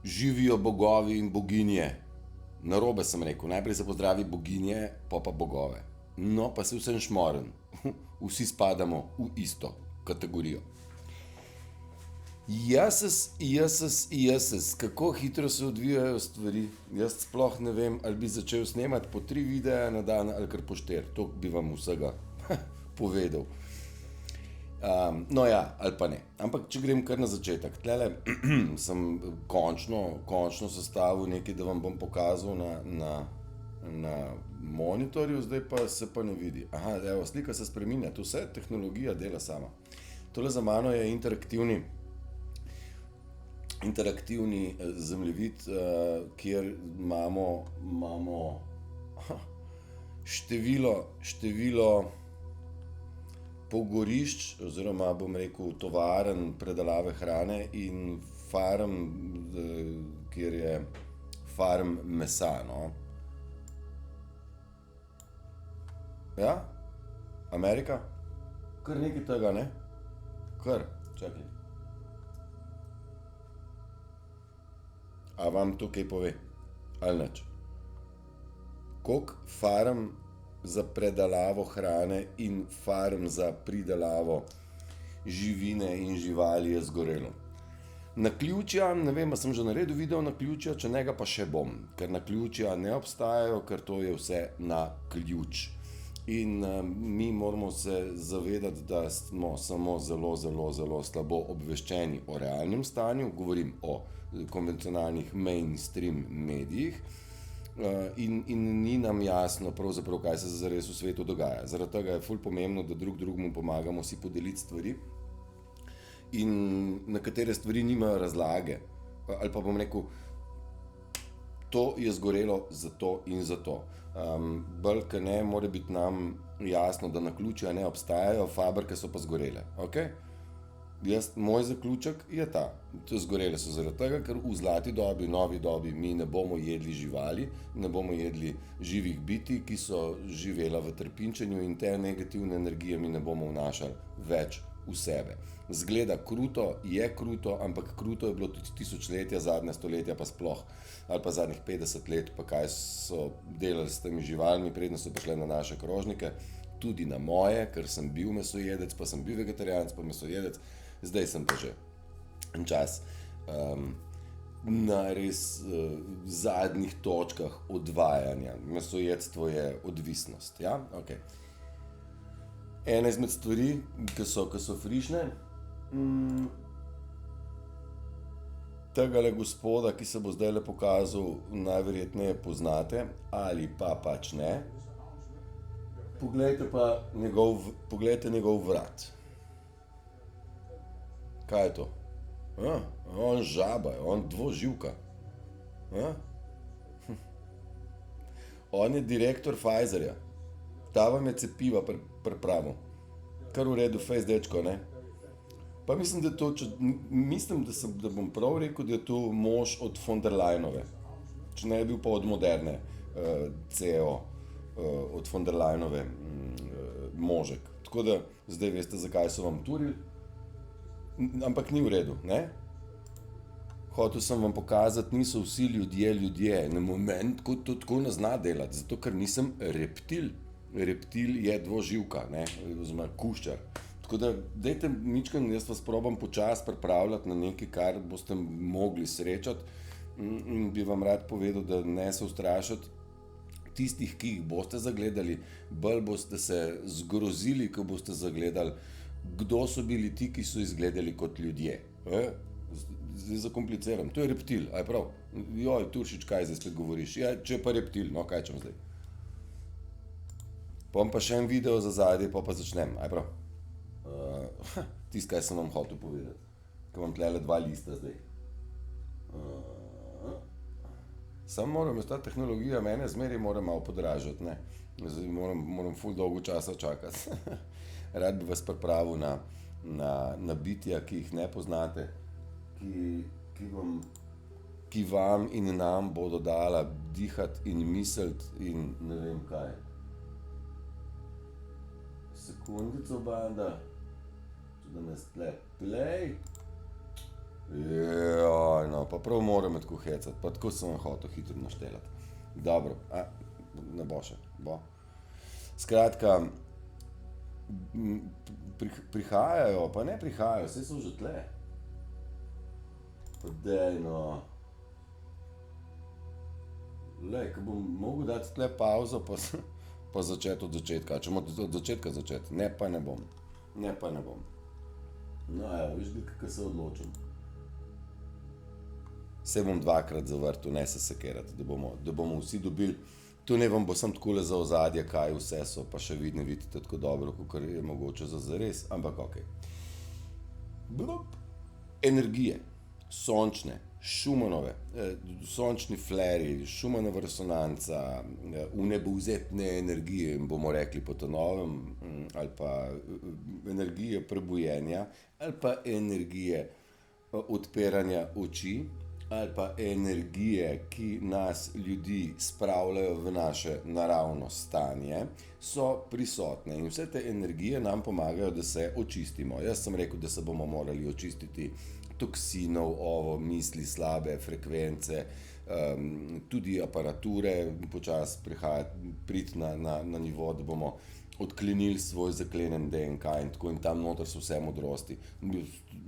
Živijo bogovi in boginje. Narobe sem rekel, najprej se pozdravi boginje, pa bogove. No, pa se vsem šmoren. Vsi spadamo v isto kategorijo. Jeses, kako hitro se odvijajo stvari. Jaz sploh ne vem, ali bi začel snemati po 3 videe na dan ali kar po 4. To bi vam vsega povedal. No ja, ali pa ne. Ampak če grem kar na začetek. Tlele sem končno sestavil nekaj, da vam bom pokazal na monitorju, zdaj pa se pa ne vidi. Aha, evo, slika se spreminja, to vse tehnologija dela sama. Tole za mano je interaktivni zemljevid, kjer imamo število pogorišč oziroma bom rekel tovaren predelave hrane in farm, kjer je farm mesa, no. Ja? Amerika? Kar nekaj tega, ne? Kar, čakaj. A vam to kaj pove? Ali nič? Koliko farm za predelavo hrane in farm za pridelavo živine in živali je zgorelo? Naključja, ne vem, a sem že naredil video naključja, če ne ga pa še bom, ker naključja ne obstajajo, ker to je vse na ključ. In mi moramo se zavedati, da smo samo zelo slabo obveščeni o realnem stanju, govorim o konvencionalnih mainstream medijih, in ni nam jasno pravzaprav, kaj se zares v svetu dogaja. Zaradi tega je ful pomembno, da drug drugemu pomagamo si podeliti stvari in na katere stvari nimajo razlage. Ali pa bom rekel, to je zgorelo zato in zato. Bolj ke ne more biti nam jasno, da naključja ne obstajajo, fabrike so pa zgorele, okej? Moj zaključek je ta, zgorele so zaradi tega, ker v zlati dobi, novi dobi mi ne bomo jedli živali, ne bomo jedli živih bitij, ki so živela v trpinčenju in te negativne energije mi ne bomo vnašali več v sebe. Zgleda kruto, je kruto, ampak kruto je bilo tudi tisočletja, zadnja stoletja pa sploh, ali pa zadnjih 50 let, pa kaj so delali s temi živalmi, preden so prišle na naše krožnike, tudi na moje, ker sem bil mesojedec, pa sem bil vegetarijanec, pa mesojedec, zdaj sem pa že en čas na res zadnjih točkah odvajanja. Mesojedstvo je odvisnost, ja, okej. Ena izmed stvari, ki so frišne, tegale gospoda, ki se bo zdajle pokazal, najverjetneje poznate ali pa pač ne. Poglejte njegov vrat. Kaj je to? On žaba, on dvoživka. On je direktor Pfizerja. Ta vam je cepiva pripravil. Kar v redu, fejst dečko, ne? Pa mislim, da bom prav rekel, da je to mož od von der Leyenove. Če ne je bil pa od moderne CEO, od von der Leyenove možek. Tako da zdaj veste, zakaj so vam turili. Ampak ni v redu, ne? Hotel sem vam pokazati, niso vsi ljudje. Na moment, ko to tako ne zna delati, zato ker nisem reptil. Reptil je dvoživka, ne, oziroma kuščar. Tako da, dajte mičken, jaz vas probam počasi pripravljati na nekaj, kar boste mogli srečati, in bi vam rad povedal, da ne se ustrašiti tistih, ki jih boste zagledali, bolj boste se zgrozili, ko boste zagledali, kdo so bili ti, ki so izgledali kot ljudje. Zdaj zakompliciram, to je reptil, a je prav? Joj, Turšič, kaj zdaj spet govoriš? Ja, če je pa reptil, no, kaj čem zdaj? Bom pa še en video za zadnji, pa začnem, a je prav? Tisto, kaj sem vam hotel povedati. Ko imam tlele 2 lista zdaj. Samo moram, ta tehnologija mene zmeraj mora malo podražiti, ne. Zdaj moram ful dolgo časa čakati. Rad bi vas pripravil na bitja, ki jih ne poznate, ki vam in nam bodo dala dihati in misliti in ne vem kaj. Sekundico, banda. Če da nas tle play. Joj, no, pa pa prav moram me tako hecati, pa tako sem hotel hitro naštelati. Dobro, ne bo še, bo. Skratka, prihajajo, pa ne prihajajo, saj so že tle. Pa dej no. Lej, ko bom mogel dati tle pauzo, pa začeti od začetka. Če moram od začetka začeti, ne pa ne bom. No, ja, viš, kako se odločim. Se bom dvakrat zavrtel, ne se sekirati, da bomo vsi dobili. Tu ne vam bo sem takole za ozadje, kaj vse so, pa še vi ne vidite tako dobro, kakor je mogoče za zares, ampak okej. Energije, sončne, Schumannove, sončni fleri, Schumannova resonanca, vnebovzetne energije, bomo rekli po novem, ali pa energije prebujenja, ali pa energije odpiranja oči, ali pa energije, ki nas ljudi spravljajo v naše naravno stanje, so prisotne in vse te energije nam pomagajo, da se očistimo. Jaz sem rekel, da se bomo morali očistiti toksinov, misli, slabe frekvence, tudi aparature, počasi priti na nivo, da bomo odklenili svoj zaklenjen DNK in tako, in tam noter so vse modrosti.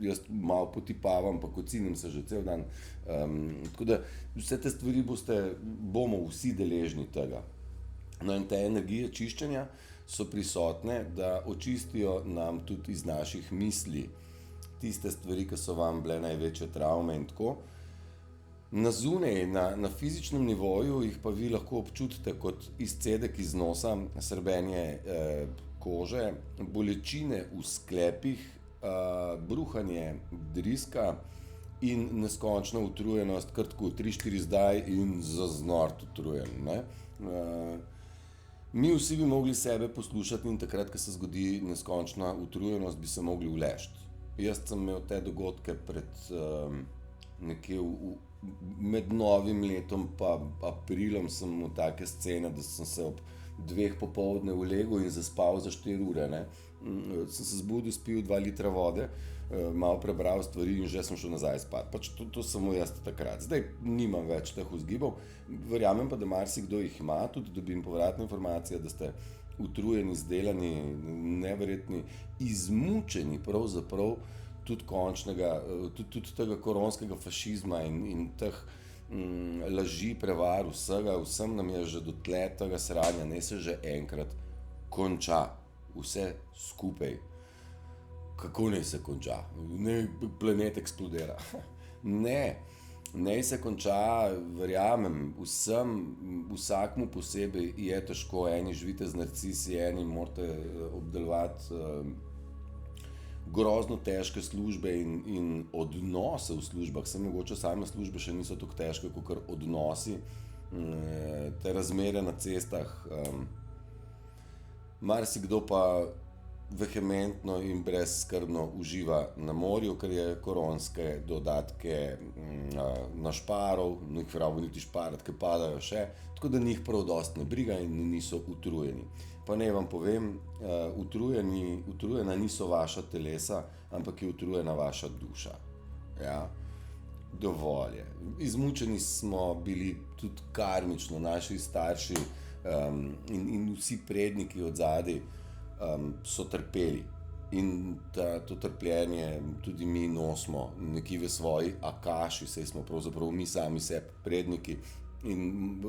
Jaz malo potipavam, pa kocinim se že cel dan. Tako da vse te stvari bomo vsi deležni tega. No, in te energije čiščenja so prisotne, da očistijo nam tudi iz naših misli tiste stvari, ki so vam bile največje travme in tako. Na zunaj, na fizičnem nivoju jih pa vi lahko občutite kot izcedek iz nosa, srbenje kože, bolečine v sklepih, bruhanje driska in neskončna utrujenost, kar tako 3-4 zdaj in zaznort utrujen, ne. Mi vsi bi mogli sebe poslušati in takrat, ko se zgodi neskončna utrujenost, bi se mogli uležti. Jaz sem imel te dogodke nekje med novim letom pa aprilom sem imel take scene, da sem se ob 2 popoldne ulegel in zaspal za 4 ure, ne. Sem se zbudil, spil 2 litra vode, malo prebral stvari in že sem šel nazaj spat. Pač to samo jaz takrat. Zdaj nimam več teh vzgibov, verjamem pa, da marsikdo jih ima, tudi dobim povratne informacije, da ste utrujeni, zdelani, neverjetni, izmučeni pravzaprav tudi končnega, tudi tega koronskega fašizma in teh laži, prevar, vsem nam je že dotle tega sranja, naj se že enkrat konča vse skupaj. Kako naj se konča? Naj planet eksplodira. Ne. Naj se konča, verjamem, vsakmu posebej je težko, eni živite z narcisi, eni morate obdelovati grozno težke službe in odnose v službah, saj mogoče same službe še niso tako težke, kakor odnosi, te razmere na cestah. Marsikdo pa vehementno in brezskrbno uživa na morju, ker je koronske dodatke našparal, njih prav niti šparati, ker padajo še, tako da njih prav dosti ne briga in niso utrujeni. Pa naj vam povem, utrujena niso vaša telesa, ampak je utrujena vaša duša. Ja? Dovolj je. Izmučeni smo bili tudi karmično, naši starši in vsi predniki od zadaj so trpeli. In to trpljenje tudi mi nosimo nekje v svoji akaši, saj smo pravzaprav mi sami sebi predniki in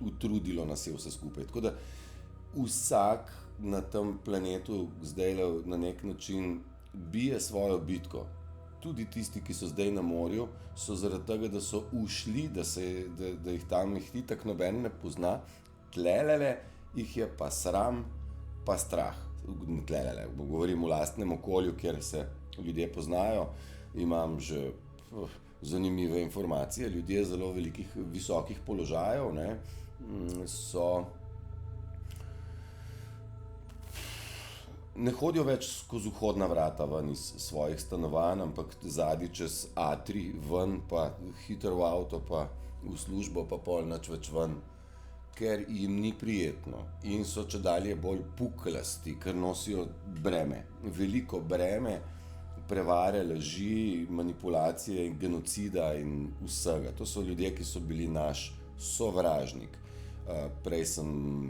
utrudilo nas je vse skupaj. Tako da vsak na tem planetu zdajle na nek način bije svojo bitko. Tudi tisti, ki so zdaj na morju, so zaradi tega, da so ušli, da jih tam itak noben ne pozna, tlelele jih je pa sram, pa strah. Tlelele, govorim o lastnem okolju, kjer se ljudje poznajo, imam že zanimive informacije, ljudje zelo velikih, visokih položajev, ne, ne hodijo več skozi vhodna vrata ven iz svojih stanovanj, ampak zadnji čez atrij ven, pa hitro v avto, pa v službo, pa pol nič več ven, ker jim ni prijetno in so čedalje bolj puklasti, ker nosijo breme, veliko breme, prevare, laži, manipulacije in genocida in vsega. To so ljudje, ki so bili naš sovražnik. Prej sem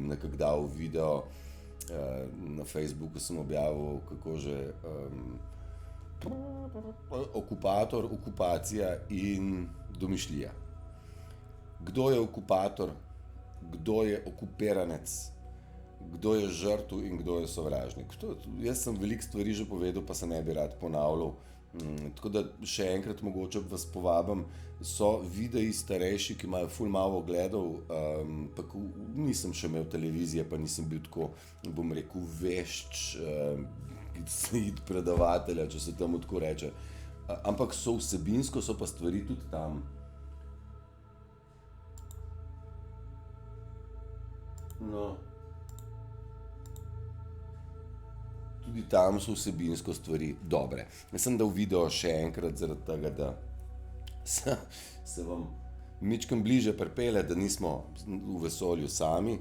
nekako dal video, na Facebooku sem objavil, kako že okupator, okupacija in domišljija. Kdo je okupator, kdo je okupiranec, kdo je žrtev in kdo je sovražnik. Jaz sem veliko stvari že povedal, pa se ne bi rad ponavljal. Tako da še enkrat mogoče vas povabim, so videi starejši, ki imajo ful malo ogledov, pa nisem še imel televizije, pa nisem bil tako, bom rekel, vešč, predavatelja, če se temu tako reče. Ampak so vsebinsko, so pa stvari tudi tam. No. Tudi tam so vsebinsko stvari dobre. Jaz sem dal video še enkrat zaradi tega, da se vam mičkam bliže pripelje, da nismo v vesolju sami,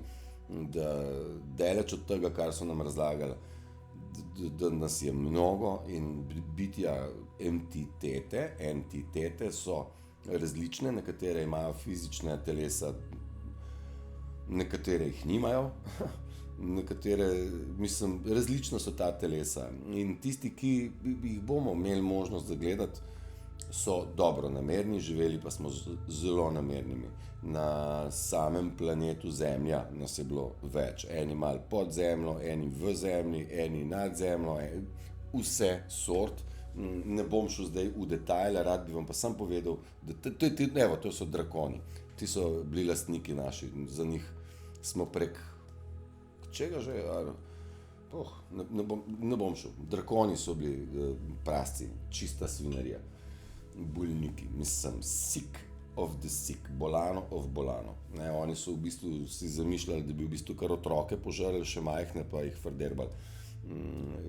da daleč od tega, kar so nam razlagali, da nas je mnogo in bitja entitete so različne, nekatere imajo fizične telesa, nekatere jih nimajo. Nekatere, mislim, različna so ta telesa in tisti, ki jih bomo imeli možnost zagledati, so dobro namerni, živeli pa smo zelo namernimi. Na samem planetu Zemlja nas je bilo več, eni malo pod zemljo, eni v zemlji, eni nad zemljo, vse sort. Ne bom šel zdaj v detajle, rad bi vam pa sam povedal, da to so drakoni, ti so bili lastniki naši, za njih smo prek čega že, ne bom šel. Drakoni so bili prasci, čista svinarija, bolniki, mislim, sick of the sick, bolano of bolano. Ne, oni so v bistvu si zamišljali, da bi v bistvu kar otroke požrli, še majhne pa jih frderbali.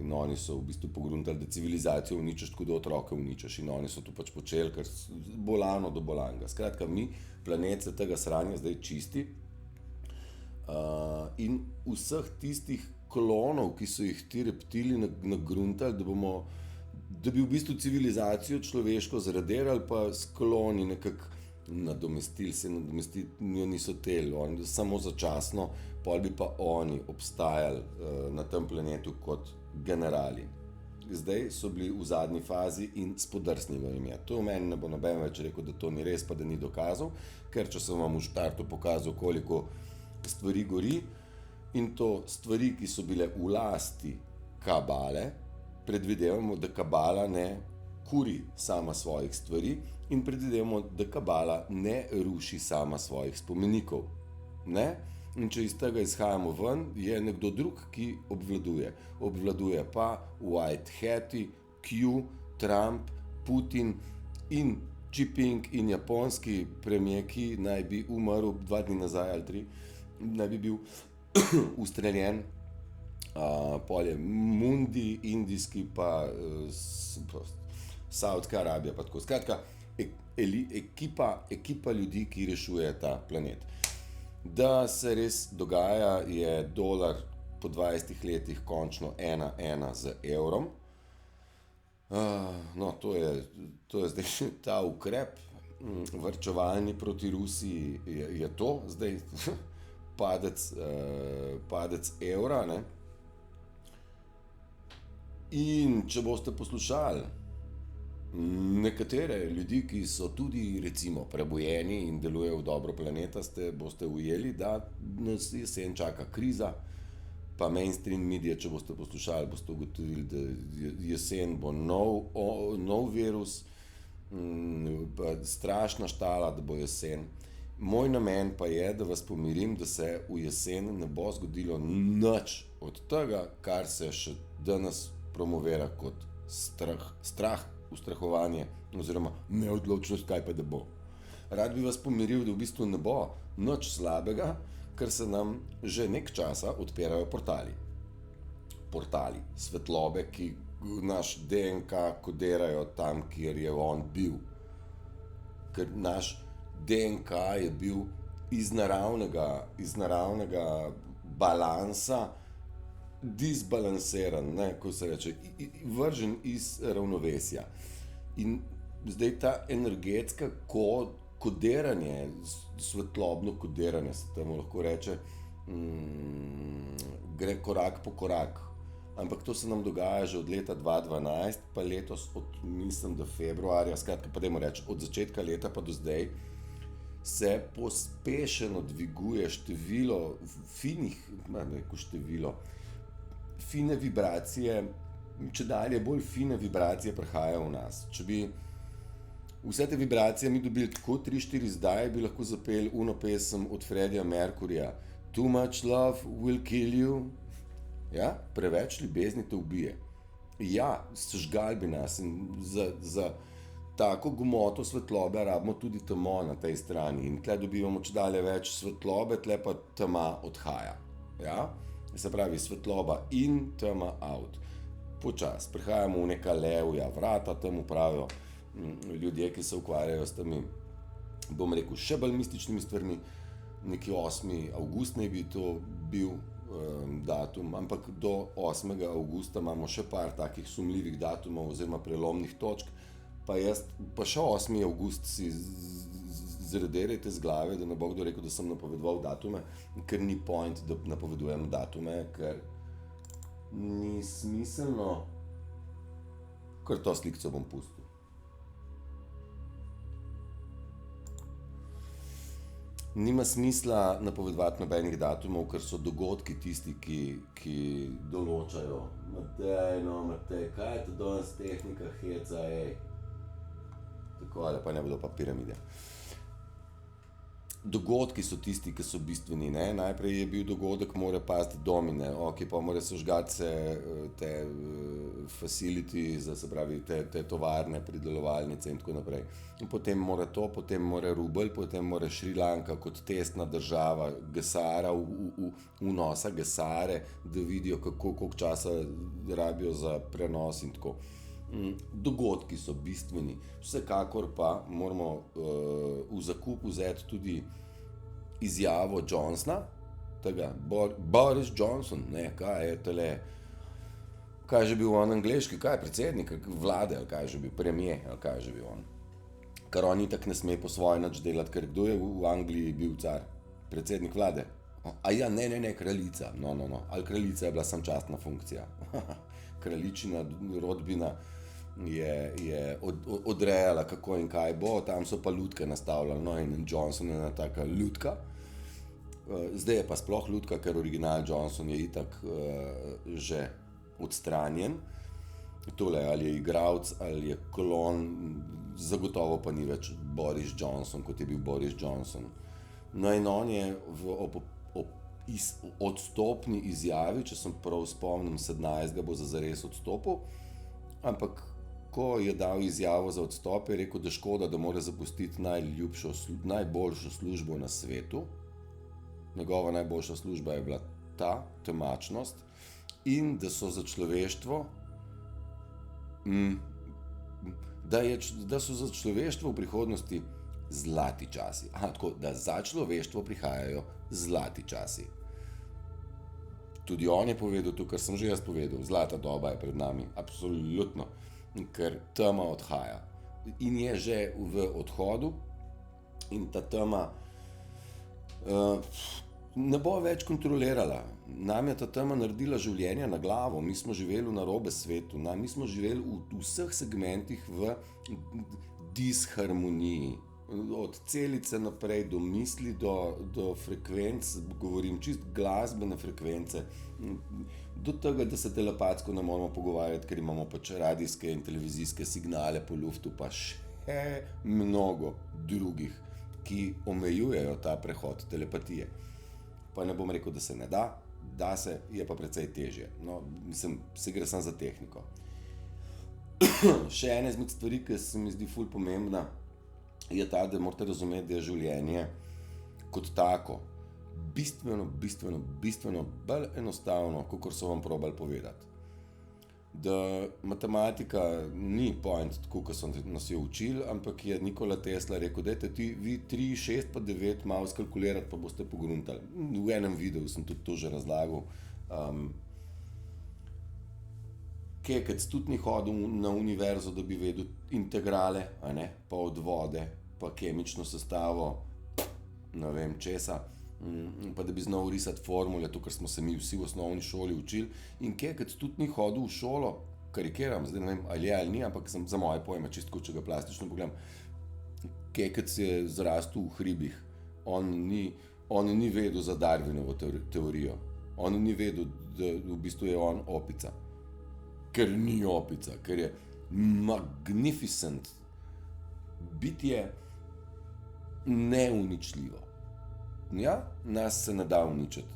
In oni so v bistvu pogruntali, da civilizacijo uničiš, tako da otroke uničiš. In oni so to pač počeli, ker bolano do bolanga. Skratka, mi planet se tega sranja zdaj čisti. In vseh tistih klonov, ki so jih ti reptili nagruntali, da bi v bistvu civilizacijo človeško zradirali, pa s kloni nekako nadomestili, niso teli, samo začasno, pol bi pa oni obstajali na tem planetu kot generali. Zdaj so bili v zadnji fazi in spodrsnilo jim je. To v meni ne bo noben več rekel, da to ni res, pa da ni dokazal, ker če sem vam v štartu pokazal, koliko stvari gori, in to stvari, ki so bile v lasti kabale, predvidevamo, da kabala ne kuri sama svojih stvari in predvidevamo, da kabala ne ruši sama svojih spomenikov. Ne? In če iz tega izhajamo ven, je nekdo drug, ki obvladuje. Obvladuje pa White Hati, Q, Trump, Putin in Xi Jinping in japonski premier, ki naj bi umrl 2 dni nazaj ali 3, naj bi bil ustreljen, pol je Mundi, indijski pa Saudska Arabija pa tako. Skratka, ekipa ljudi, ki rešuje ta planet. Da se res dogaja, je dolar po 20 letih končno 1:1 z evrom. No, to je zdaj ta ukrep, varčevalni proti Rusiji je to, zdaj padec evra, ne. In če boste poslušali nekatere ljudi, ki so tudi recimo prebujeni in delujejo v dobro planeta, boste ujeli, da nas jesen čaka kriza, pa mainstream medije, če boste poslušali, boste ugotovili, da jesen bo nov virus, pa strašna štala, da bo jesen. Moj namen pa je, da vas pomirim, da se v jesen ne bo zgodilo nič od tega, kar se še danes promovira kot strah, ustrahovanje oziroma neodločnost, kaj pa da bo. Rad bi vas pomiril, da v bistvu ne bo nič slabega, ker se nam že nekaj časa odpirajo portali. Portali svetlobe, ki naš DNK kodirajo tam, kjer je on bil. Ker naš DNK je bil iz naravnega balansa disbalansiran, ne, ko se reče, vržen iz ravnovesja. In zdaj ta energetska kodiranje, svetlobno kodiranje, se temu lahko reče, gre korak po korak. Ampak to se nam dogaja že od leta 2012, pa letos mislim, da februarja, skratka, pa dajmo reči, od začetka leta pa do zdaj, se pospešeno dviguje število fine vibracije, čedalje bolj fine vibracije prihajajo v nas. Če bi vse te vibracije mi dobili tako 3-4 zdaj, bi lahko zapeli uno pesem od Freddija Mercuryja, Too much love will kill you. Ja, preveč ljubezni te ubije. Ja, sežgal bi nas in za tako gmoto svetlobe rabimo tudi temo na tej strani. In tle dobivamo čedalje več svetlobe, tle pa tema odhaja. Ja? Se pravi, svetloba in tema out. Počas, prihajamo v neka levja vrata, temu pravijo ljudje, ki se ukvarjajo s temi, bom rekel, še bolj mističnimi stvarmi. Neki 8. avgust naj bi to bil datum, ampak do 8. avgusta imamo še par takih sumljivih datumov oziroma prelomnih točk, pa še 8. avgust si zredirajte z glave, da ne bo kdo rekel, da sem napovedoval datume, ker ni point, da napovedujem datume, ker ni smiselno, ker to slikco bom pustil. Nima smisla napovedovati nobenih datumov, ker so dogodki tisti, ki določajo. Matej, kaj je to danes tehnika heca, ej? Tako, ali pa ne bodo pa piramide. Dogodki so tisti, ki so bistveni, ne? Najprej je bil dogodek, mora pasti domine, ok, pa mora se žgati se te facility, se pravi te tovarne, pridelovalnice in tako naprej. In potem mora to, potem mora rubelj, potem mora Šrilanka kot testna država gesara, vnosa gesare, da vidijo, koliko časa rabijo za prenos in tako. Dogodki so bistveni, vsekakor pa moramo v zakup vzeti tudi izjavo Johnsona, tega Boris Johnson, ne, kaj je tele, kaj je že bil on angleški, kaj je predsednik vlade, ali kaj je že bil premier, ali kaj je že bil on. Ker on itak ne sme po svoje nič delati, ker kdo je v Angliji bil car? Predsednik vlade? A ja, ne, kraljica, no, ali kraljica je bila samo častna funkcija. Kraljičina, rodbina je odrejala, kako in kaj bo, tam so pa lutke nastavljali, no, in Johnson je ena taka lutka. Zdaj je pa sploh lutka, ker original Johnson je itak že odstranjen. Tole, ali je igralec, ali je klon, zagotovo pa ni več Boris Johnson, kot je bil Boris Johnson. No, in on je odstopni izjavi, če sem prav spomnim, 17. bo zares odstopil, ampak ko je dal izjavo za odstop, je rekel, da škoda, da mora zapustiti najboljšo službo na svetu. Njegova najboljša služba je bila ta temačnost in da so za človeštvo v prihodnosti zlati časi. Tako, da za človeštvo prihajajo zlati časi. Tudi on je povedal to, kar sem že jaz povedal, zlata doba je pred nami, absolutno, ker tema odhaja. In je že v odhodu in ta tema ne bo več kontrolirala. Nam je ta tema naredila življenje na glavo, mi smo živeli v narobe svetu, mi smo živeli v vseh segmentih v disharmoniji. Od celice naprej do misli, do frekvenc, govorim čist glasbene frekvence, do tega, da se telepatsko ne moramo pogovarjati, ker imamo pač radijske in televizijske signale po luftu, pa še mnogo drugih, ki omejujejo ta prehod telepatije. Pa ne bom rekel, da se ne da se, je pa precej težje. No, mislim, se gre samo za tehniko. Še ena izmed stvari, ki se mi zdi ful pomembna, je ta, da morate razumeti, da je življenje kot tako bistveno bolj enostavno, kakor so vam probali povedati. Da matematika ni point, tako kot so nas jo učili, ampak je Nikola Tesla rekel, dajte vi 3, 6 pa 9 malo skalkulirati, pa boste pogruntali. V enem videu sem tudi to že razlagal. Kekec tudi ni hodil na univerzo, da bi vedel integrale, a ne, pa od vode, pa kemično sestavo, ne vem česa, pa da bi znal risati formule, to, kar smo se mi vsi v osnovni šoli učili. In Kekec tudi ni hodil v šolo, karikiram, zdaj ne vem, ali je ali ni, ampak za moje pojme, čisto če ga plastično pogledam. Kekec je zrastel v hribih, on ni vedel za Darwinovo teorijo, on ni vedel, da v bistvu je on opica. Ker ni opica, ker je magnificent, bitje neuničljivo. Ja, nas se ne da uničiti.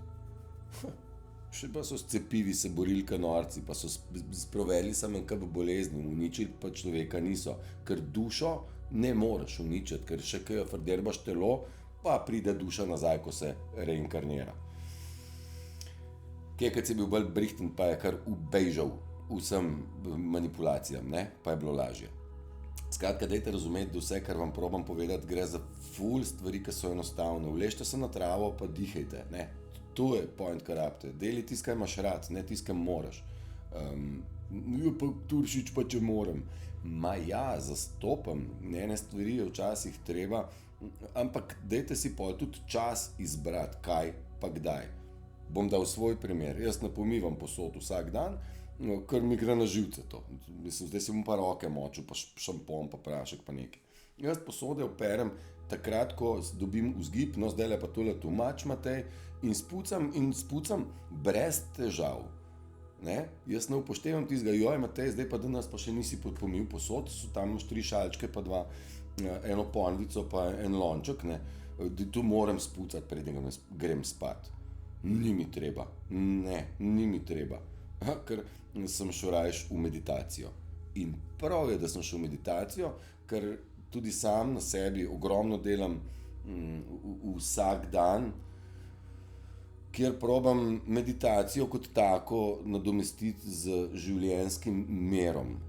Še pa so s cepivi se borili ka norci, pa so sproveli samo enkrat bolezni, uničili pa človeka niso, ker dušo ne moreš uničiti, ker še kaj frderbaš telo, pa pride duša nazaj, ko se reinkarnira. Kekec je bil bolj brihten, pa je kar ubejžal vsem manipulacijam, ne? Pa je bilo lažje. Skratka, dajte razumeti, da vse, kar vam probam povedati, gre za ful stvari, ki so enostavne. Uležite se na travo, pa dihajte, ne? To je point, kar rabite. Deli tisto, kaj imaš rad, ne tisto, kaj moraš. Pa Turšič, pa če moram. Ma ja, zastopam, ene stvari je včasih treba, ampak dajte si pol tudi čas izbrati, kaj pa kdaj. Bom dal svoj primer. Jaz ne pomivam posod vsak dan, ker mi gre na živce to. Mislim, zdaj si bom pa roke močil, pa šampon, pa prašek, pa nekaj. Jaz posode operem takrat, ko dobim vzgib, no zdaj pa tole tumač Matej, in spucam brez težav. Ne? Jaz ne upoštevam tistega, joj Matej, zdaj pa danes pa še nisi pomil posod, so tam 3 šalčke, pa 2, eno ponvico, pa en lonček, ne? Tu moram spucati, preden grem spat. Ni mi treba, ni mi treba, ker sem šel rajš v meditacijo. In prav je, da sem šel v meditacijo, ker tudi sam na sebi ogromno delam vsak dan, kjer probam meditacijo kot tako nadomestiti z življenjskim mirom.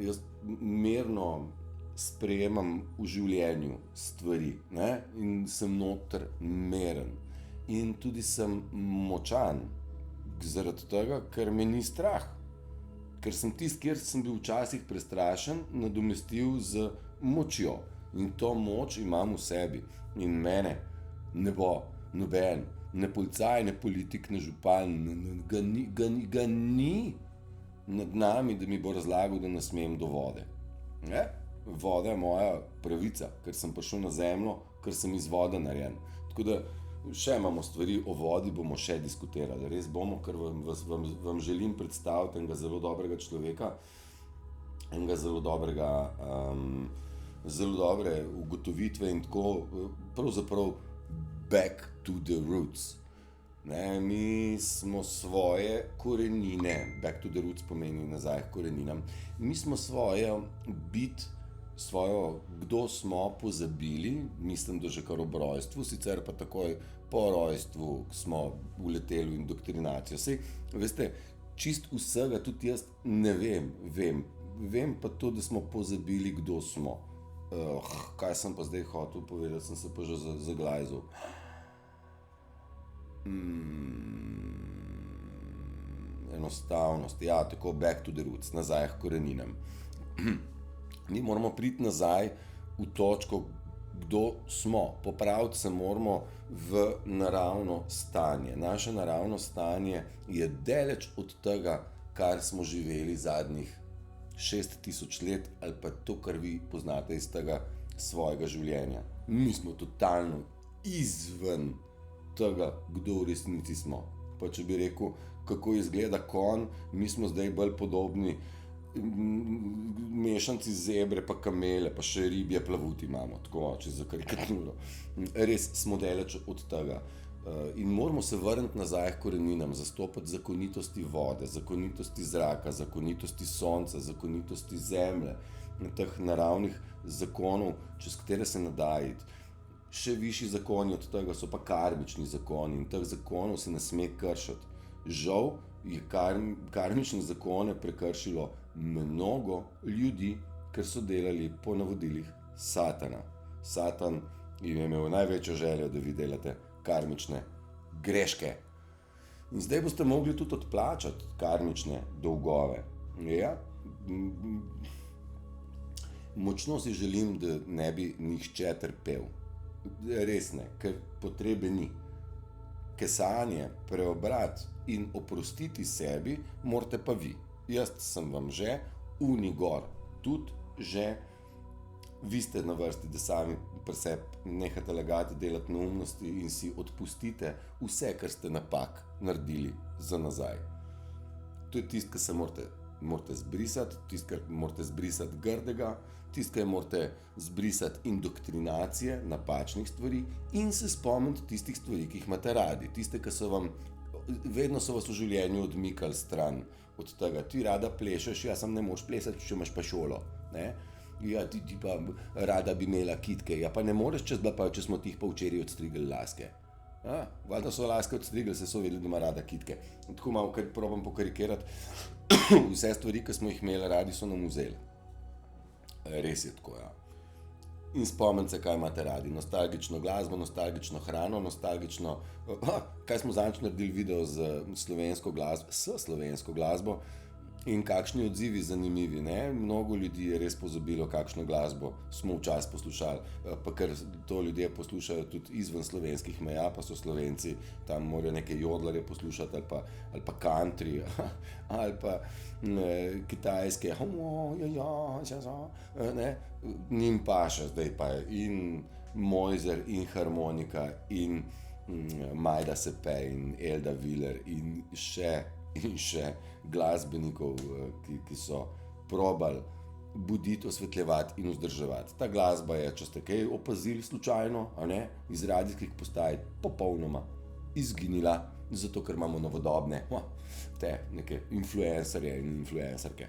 Jaz mirno sprejemam v življenju stvari, ne? In sem noter miren. In tudi sem močan, zaradi tega, ker me ni strah. Ker sem tisti, kjer sem bil včasih prestrašen, nadomestil z močjo. In to moč imam v sebi. In mene ne bo noben, ne policaj, ne politik, ne župan, ga ni nad nami, da mi bo razlagal, da ne smem do vode. Ne? Voda je moja pravica, ker sem prišel na zemljo, ker sem iz vode narejen. Tako da še imamo stvari o vodi, bomo še diskutirali. Res bomo, ker vam želim predstaviti enega zelo dobrega človeka, enega zelo dobre ugotovitve in tako, pravzaprav back to the roots. Ne, mi smo svoje korenine, back to the roots pomeni nazaj k koreninam, mi smo svojo kdo smo pozabili, mislim, da že kar ob rojstvu, sicer pa takoj po rojstvu smo uleteli v indoktrinacijo. Sej, veste, čist vsega tudi jaz ne vem pa to, da smo pozabili, kdo smo. Kaj sem pa zdaj hotel povedati, sem se pa že zaglajzal. Enostavnost, ja, tako back to the roots, nazaj k koreninam. Mi moramo priti nazaj v točko, kdo smo. Popraviti se moramo v naravno stanje. Naše naravno stanje je daleč od tega, kar smo živeli zadnjih 6000 let ali pa to, kar vi poznate iz tega svojega življenja. Mi smo totalno izven tega, kdo v resnici smo. Pa če bi rekel, kako izgleda konj, mi smo zdaj bolj podobni mešanci zebre, pa kamele, pa še ribje plavuti imamo, tako če za karikaturo. Res smo daleč od tega. In moramo se vrniti nazaj k koreninam, zastopati zakonitosti vode, zakonitosti zraka, zakonitosti sonca, zakonitosti zemlje, teh naravnih zakonov, čez katere se ne da iti. Še višji zakoni od tega so pa karmični zakoni in teh zakonov se ne sme kršiti. Žal je karmične zakone prekršilo mnogo ljudi, ker so delali po navodilih Satana. Satan je imel največjo željo, da vi delate karmične greške. In zdaj boste mogli tudi odplačati karmične dolgove. Ja? Močno si želim, da ne bi nihče trpel. Res ne, ker potrebe ni. Kesanje, preobrati in oprostiti sebi morate pa vi. Jaz sem vam že, unigor, tudi že. Vi ste na vrsti, da sami pri sebi nehate lagati, delati neumnosti in si odpustite vse, kar ste napak naredili za nazaj. To je tisto, kar se morate zbrisati, tisto, kar morate zbrisati grdega, tisto, kar morate zbrisati indoktrinacije, napačnih stvari in se spomniti tistih stvari, ki jih imate radi. Tiste, ki so vam, vedno so vas v življenju odmikali stran od tega. Ti rada plešeš, ja, sam ne moreš plesati, če imaš pa šolo, ne? Ja, ti pa rada bi imela kitke, ja pa ne moreš če smo ti jih pa včeraj odstrigli laske. Valjda so laske odstrigli, se so vedeli, da ima rada kitke. Tako malo, ker probam pokarikirati, vse stvari, ki smo jih imeli radi, so nam vzeli. Res je tako, ja. In spomnite se, kaj imate radi. Nostalgično glasbo, nostalgično hrano, nostalgično... Kaj smo zadnjič naredili video z slovensko glasbo, in kakšni odzivi zanimivi, ne? Mnogo ljudi je res pozabilo, kakšno glasbo smo včasih poslušali, pa ker to ljudje poslušajo tudi izven slovenskih meja, pa so Slovenci, tam morajo neke jodlarje poslušati, ali pa country, ali pa kitajske, ne? Njim paše, zdaj pa in Mojzer, in harmonika, in Majda Sepe, in Elda Viler, in še glasbenikov, ki so probali buditi, osvetljevati in vzdrževati. Ta glasba je, če ste kaj opazili slučajno, iz radijskih postaj popolnoma izginila, zato ker imamo novodobne te neke influencerje in influencerke.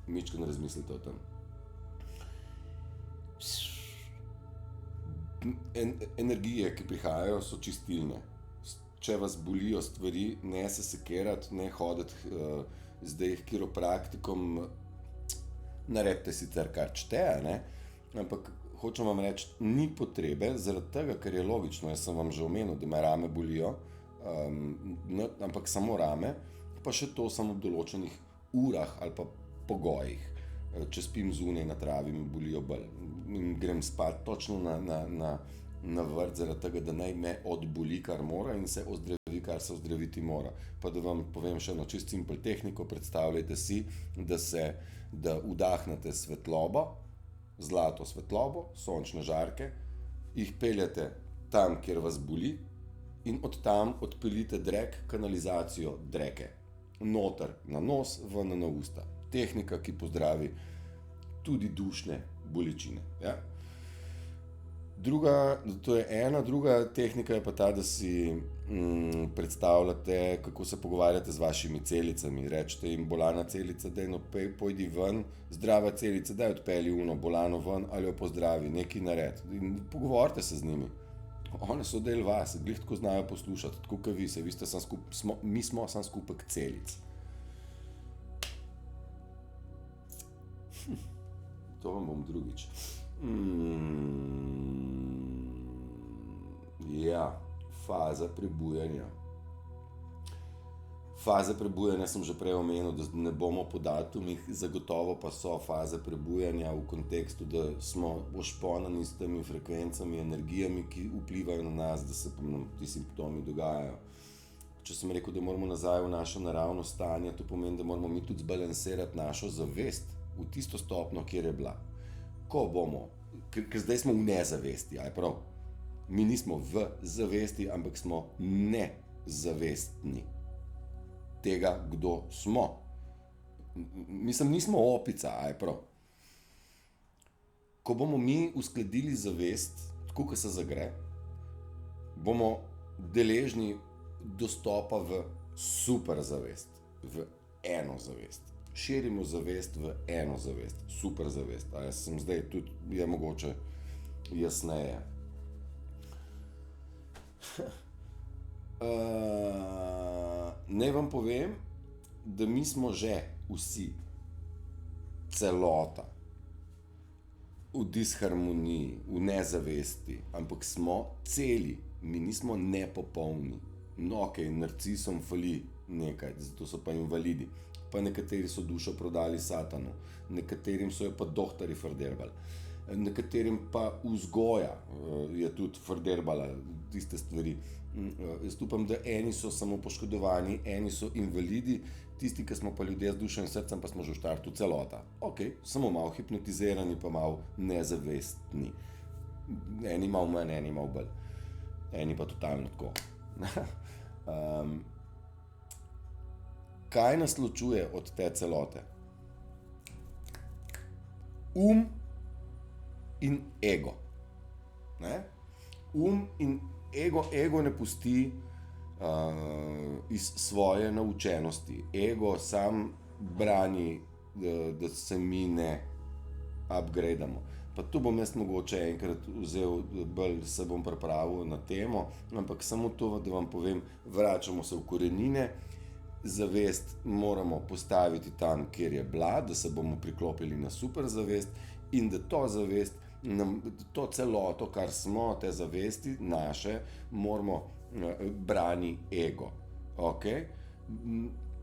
Mičkeno razmislite o tem. Energije, ki prihajajo, so čistilne. Če vas bolijo stvari, ne se sekirati, ne hoditi zdaj k kiropraktikom, naredite sicer kar čteja, ne? Ampak hočem vam reči, ni potrebe, zaradi tega, ker je logično, jaz sem vam že omenil, da me rame bolijo, ampak samo rame, pa še to samo v določenih urah ali pa pogojih. Če spim zunaj na travi, mi bolijo bolj. In grem spat točno na vrt, zaradi tega, da naj me odboli, kar mora, in se ozdravi, kar se ozdraviti mora. Pa da vam povem še eno čisto simpel tehniko, predstavljajte si, da vdahnete svetlobo, zlato svetlobo, sončne žarke, jih peljete tam, kjer vas boli, in od tam odpeljite drek, kanalizacijo dreke. Noter na nos, ven na usta. Tehnika, ki pozdravi tudi dušne bolečine, ja. To je ena, druga tehnika je pa ta, da si predstavljate, kako se pogovarjate z vašimi celicami. Rečete jim, bolana celica, daj no pojdi ven, zdrava celica, daj odpelji uno bolano ven ali jo pozdravi, nekaj nared. In pogovorite se z njimi. One so del vas, glih tako znajo poslušati, tako kot vi, mi smo sam skupek celic. To vam bom drugič. Ja, faza prebujanja. Faze prebujanja sem že prej omenil, da ne bomo po datumih, zagotovo pa so faze prebujanja v kontekstu, da smo ošponani s temi frekvencami, energijami, ki vplivajo na nas, da se nam ti simptomi dogajajo. Če sem rekel, da moramo nazaj v naše naravno stanje, to pomeni, da moramo mi tudi zbalansirati našo zavest v tisto stopnjo, kjer je bila. Ko bomo, ker zdaj smo v nezavesti, aj prav? Mi nismo v zavesti, ampak smo nezavestni tega, kdo smo. Mislim, nismo opica, aj prav? Ko bomo mi uskladili zavest, tako kot se zagre, bomo deležni dostopa v super zavest, v eno zavest. Širimo zavest v eno zavest, super zavest. A jaz sem zdaj tudi, je mogoče jasneje. Naj vam povem, da mi smo že vsi celota v disharmoniji, v nezavesti, ampak smo celi, mi nismo nepopolni, no ok, narcisom fali nekaj, zato so pa invalidi. Pa nekateri so dušo prodali satanu, nekaterim so jo pa dohtarji frderbali, nekaterim pa vzgoja je tudi frderbala tiste stvari. Jaz upam, da eni so samo poškodovani, eni so invalidi, tisti, ki smo pa ljudje z dušo in srcem, pa smo že v štartu celota. Ok, samo malo hipnotizirani, pa malo nezavestni. Eni malo manj, eni malo bolj. Eni pa totalno tako. Kaj nas ločuje od te celote? In ego. Ne? In ego ne pusti iz svoje naučenosti. Ego sam brani, da se mi ne upgradamo. Pa tu bom jaz mogoče enkrat vzel, bolj se bom pripravil na temo, ampak samo to, da vam povem, vračamo se v korenine. Zavest moramo postaviti tam, kjer je bila, da se bomo priklopili na super zavest in da to zavest, to celoto, kar smo, te zavesti naše, moramo brani ego. Ok?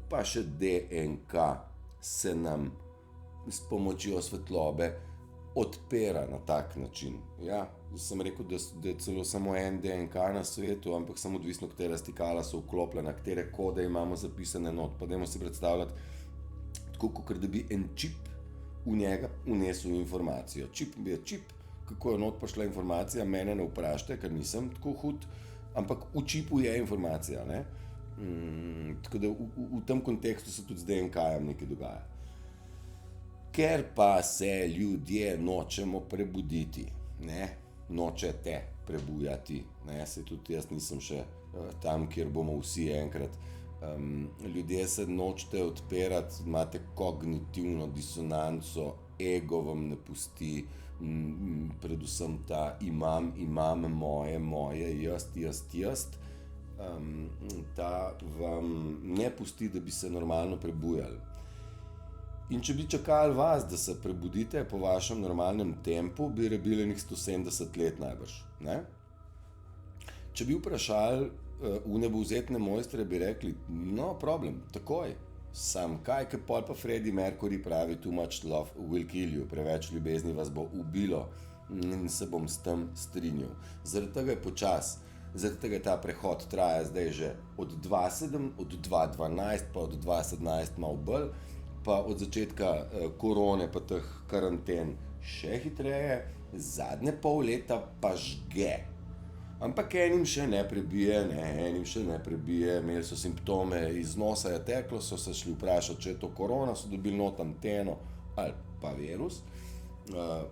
Pa še DNK se nam s pomočjo svetlobe odpira na tak način. Ja, sem rekel, da je celo samo en DNK na svetu, ampak samo odvisno, katera stikala so vklopljena, katere kode imamo zapisane not. Pa dajmo si predstavljati, tako kot da bi en čip v njega vnesel informacijo. Čip je čip, kako je not prišla informacija, mene ne vprašajte, ker nisem tako hud, ampak v čipu je informacija. Ne? Tako da v tem kontekstu se tudi z DNK-jem nekaj dogaja. Ker pa se ljudje nočemo prebuditi, ne? Nočete prebujati, ne? Se tudi jaz nisem še tam, kjer bomo vsi enkrat. Ljudje se nočete odpirati, imate kognitivno disonanco, ego vam ne pusti, predvsem ta imam, moje, jaz. Ta vam ne pusti, da bi se normalno prebujali. In če bi čakali vas, da se prebudite po vašem normalnem tempu, bi rabili nekih 170 let najbrž. Ne? Če bi vprašali nebovzetne mojstre, bi rekli, no problem, takoj. Sam kaj, ker pol pa Freddie Mercury pravi, too much love will kill you, preveč ljubezni vas bo ubilo, in se bom s tem strinjal. Zaradi tega je počas, zaradi tega ta prehod traja zdaj že od 2007, od 2012 pa od 2017 malo bolj, pa od začetka korone pa teh karanten še hitreje, zadnje pol leta pa žge. Ampak enim še ne prebije, imeli so simptome, iz nosa je teklo, so se šli vprašati, če je to korona, so dobili not anteno ali pa virus,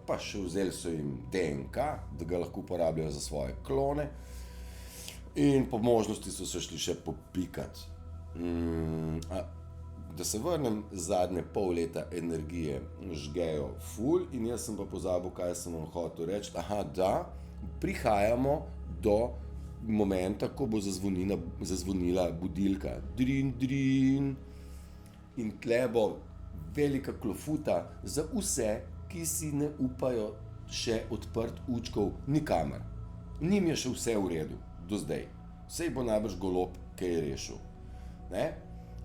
pa še vzeli so jim DNK, da ga lahko uporabljajo za svoje klone in po možnosti so se šli še popikati. Da se vrnem, zadnje pol leta energije žgejo ful in jaz sem pa pozabil, kaj sem vam hotel reči. Da, prihajamo do momenta, ko bo zazvonila budilka. Drin, drin. In tle bo velika klofuta za vse, ki si ne upajo še odprt učkov nikamor. Njim je še vse v redu, do zdaj. Sej bo najbrž Golob kaj rešil. Ne?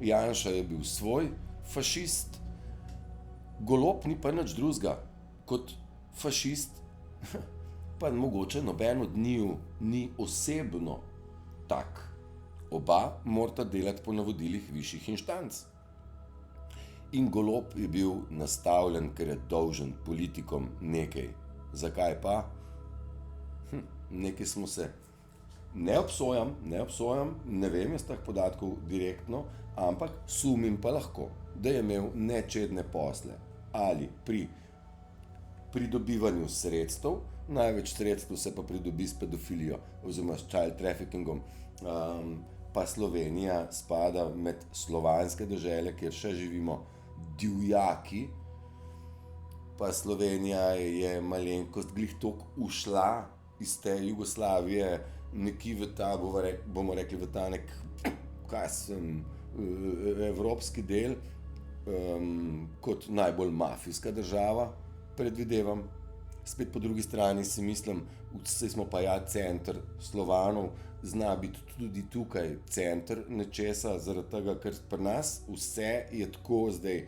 Janša je bil svoj fašist, Golob ni pa nič drugega kot fašist, pa mogoče noben od njiju ni osebno tak. Oba morata delati po navodilih višjih inštanc. In Golob je bil nastavljen, ker je dolžen politikom nekaj. Zakaj pa? Nekaj smo se. Ne obsojam, ne vem jaz teh podatkov direktno, ampak sumim pa lahko, da je imel nečedne posle ali pri pridobivanju sredstev, največ sredstev se pa pridobi s pedofilijo oziroma s child traffickingom, pa Slovenija spada med slovanske dežele, kjer še živimo divjaki, pa Slovenija je malenkost glih toliko ušla iz te Jugoslavije, nekje v ta, bomo rekli, v ta nek, evropski del, kot najbolj mafijska država, predvidevam. Spet po drugi strani si mislim, vse smo pa ja center Slovanov, zna biti tudi tukaj center nečesa, zaradi tega, ker pri nas vse je tako zdaj.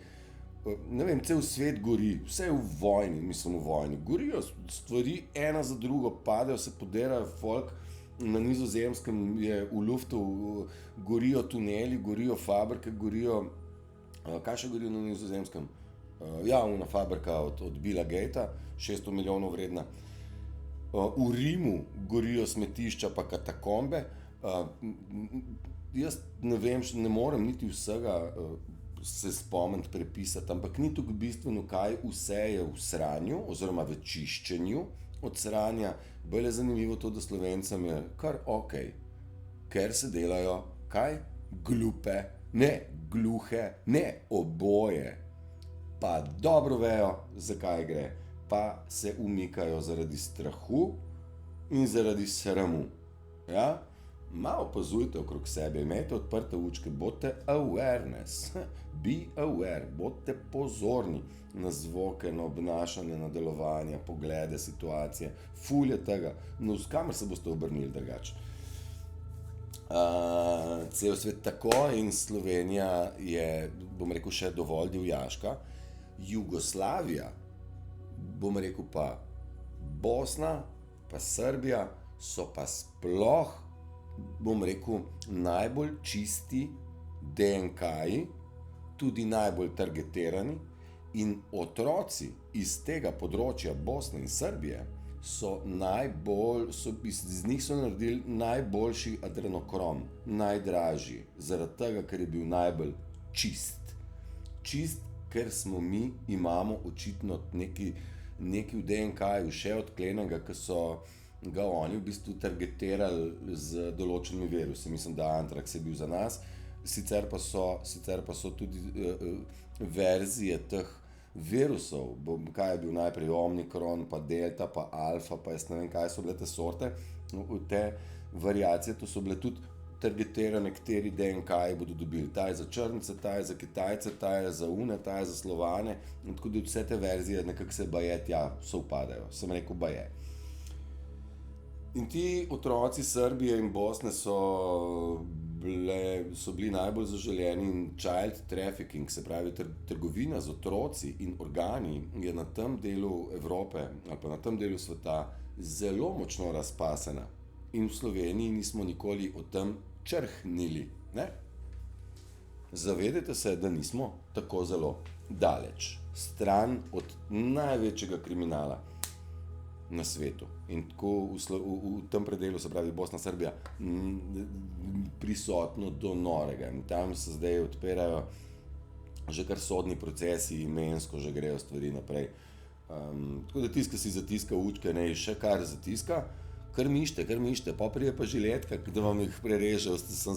Ne vem, cel svet gori, vse je v vojni, mislim v vojni. Gorijo stvari ena za drugo, padejo se, podirajo folk. Na Nizozemskem je v luftu, gorijo tuneli, gorijo fabrike, gorijo. Kaj še gorijo na Nizozemskem? Ja, una fabrika od Billa Gatesa, 600 milijonov vredna. V Rimu gorijo smetišča pa katakombe. Jaz ne vem, ne morem niti vsega se spomniti, prepisati, ampak ni tako bistveno, kaj vse je v sranju oziroma v čiščenju od sranja. Bolj je zanimivo to, da Slovencem je kar ok, ker se delajo kaj? Glupe, ne gluhe, ne oboje. Pa dobro vejo, zakaj gre, pa se umikajo zaradi strahu in zaradi sramu. Ja? Malo opazujte okrog sebe, imejte odprte učke, bodite awareness, be aware, bodite pozorni na zvoke, na obnašanje, na delovanje, poglede, situacije, ful je tega, no s kamer se boste obrnili drugače. Cel svet tako in Slovenija je, bom rekel, še dovolj divjaška. Jugoslavija, bom rekel pa Bosna, pa Srbija so pa sploh, bom rekel, najbolj čisti DNK-ji, tudi najbolj targetirani in otroci iz tega področja Bosne in Srbije so najbolj, iz njih so naredili najboljši adrenokrom, najdražji, zaradi tega, ker je bil najbolj čist. Čist, ker smo mi, imamo očitno neki v DNK-ju še odklenega, ki so ga oni v bistvu targetirali z določenimi virusi. Mislim, da antraks je bil za nas, sicer pa so tudi verzije teh virusov, kaj je bil najprej Omikron, pa Delta, pa Alfa, pa jaz ne vem, kaj so bile te sorte, te variacije, to so bile tudi targetirane, kateri DNK-ji bodo dobili. Ta je za črnce, ta je za Kitajce, ta je za une, ta je za Slovane, in tako da vse te verzije nekako se baje, tja sovpadajo, sem rekel baje. In ti otroci Srbije in Bosne so bili najbolj zaželeni in child trafficking, se pravi trgovina z otroci in organi je na tem delu Evrope ali pa na tem delu sveta zelo močno razpasena. In v Sloveniji nismo nikoli o tem črhnili, ne? Zavedajte se, da nismo tako zelo daleč, stran od največjega kriminala na svetu. In tako v tem predelu, se pravi Bosna, Srbija, prisotno do norega. In tam se zdaj odpirajo že kar sodni procesi, imensko že grejo stvari naprej. Tako da tisti, ki si zatiska učke, ne še kar zatiska, kar mište, pa prije pa žiletka, da vam jih prereže, sem